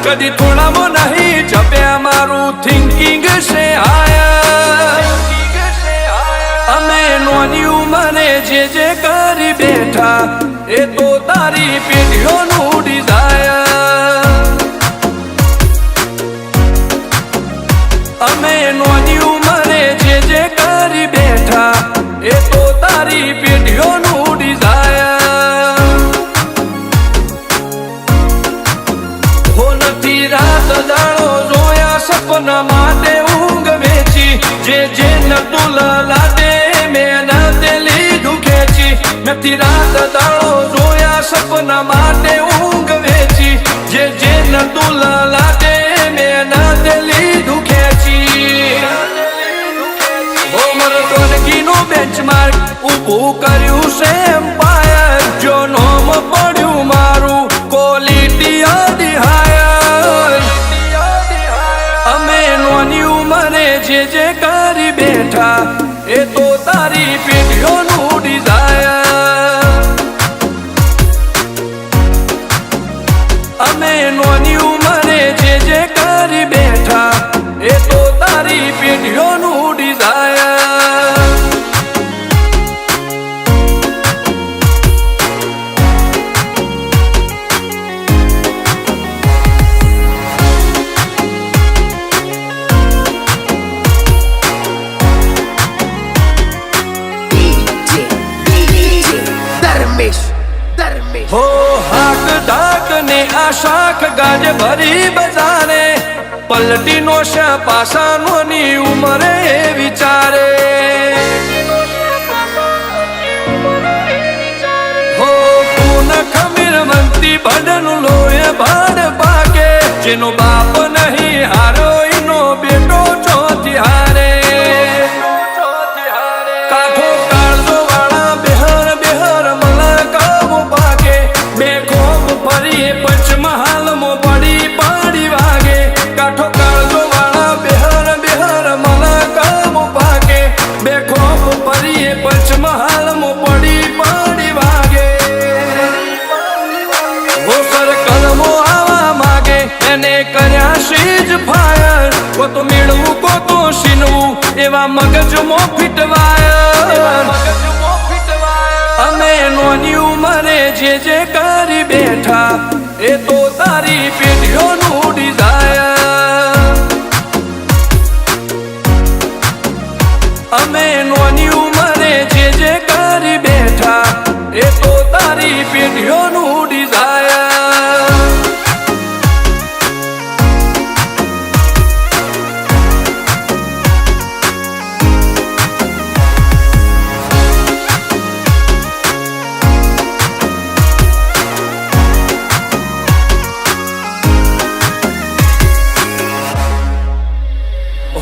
कदी थोड़ा मो नहीं जप्या मारू थिंकिंग से आया अमे नोनी उमरे जे करी बैठा ए तो तारी पेटियों नु डिजायर अमे नोनी उमरे जे करी बैठा ए तो तारी पेटियों नु डिजायर रात दाड़ो जोया सपना माटे ऊंग वेची जे नतुल लादे मैं दिली दुखेची नती रात दाड़ो जोया सपना माटे ऊंग वेची जे नतुल लादे मैं दिली दुखेची हो मरदोन कीनो बेंचमार्क ऊभू कर्यु से एम्पायर जो नोम पड्यु मारू क्वॉलिटी आदि हायर अमे नोनी उमरे जे करी बैठा ए तो तारी पेटियों नु डिजायर अमे नोनी उमरे जे करी बैठा ए तो तारी पेटियों नु डिजायर हो हाक डाक ने आशाख गाज भरी बजारे पलटी नोशा पासा नोनी उमरे विचारे हो खून खमीर मंती बदन लोए भाड़ पाके जिनो बाप नहीं हारो इनो बेटो चौथी हारे काठो काळजो वाला बेहर बेहर मला कामो पाके बेखोफ फरिए पंचमहाल मो बड़ी पाड़ी वागे काठो काळजो वाला बेहर बेहर मला कामो पाके बेखोफ फरिए पंचमहाल मो बड़ी पाड़ी वागे वो सर्कल मो आवा मागे एने कर्या शीज फायर को तो मेळवू को तो शीनवू एवा मगज मो फिटवायर अमे नोनी उमरे जे करी बैठा ए तो तारी पेटियों नु डिजायर अमे नोनी उमरे जे करी बैठा ए तो तारी पेटियों नु डिजायर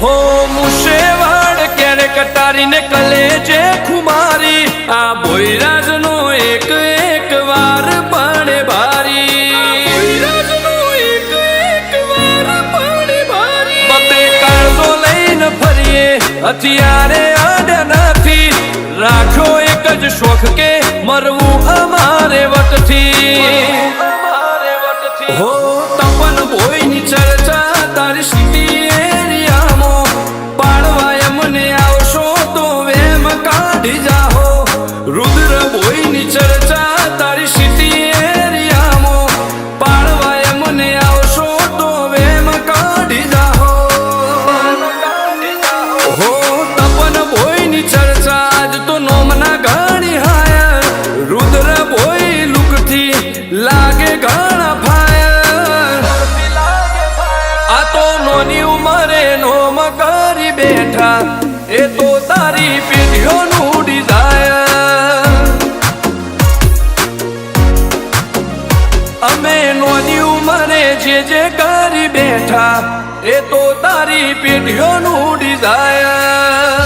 हो मुशेवाड़ क्यारे कटारी ने कलेजे खुमारी आ बोईराज नो एक एक वार पाणे भारी बते काळजो लईने फरिए हथियारे आड्या नथी राख्यो एक ज शोख के मरवू अमारे वटथी हो तपन भोईनी चर्चा तारी सिटी रुद्र भोईनी चर्चा तारी सिटी एरिया मो पाड़वाय मने आवशो तो वेम काढी जाहो हो तपन भोईनी चर्चा आज तो नोमना घणी हायर रुद्र भोई लुकथी लागे घणा फायर બેઠા એ તો તારી પેઢીઓનું ડિઝાયર. અમે નોની ઉંમરે જે કરી બેઠા એ તો તારી પેઢીઓનું ડિઝાયર.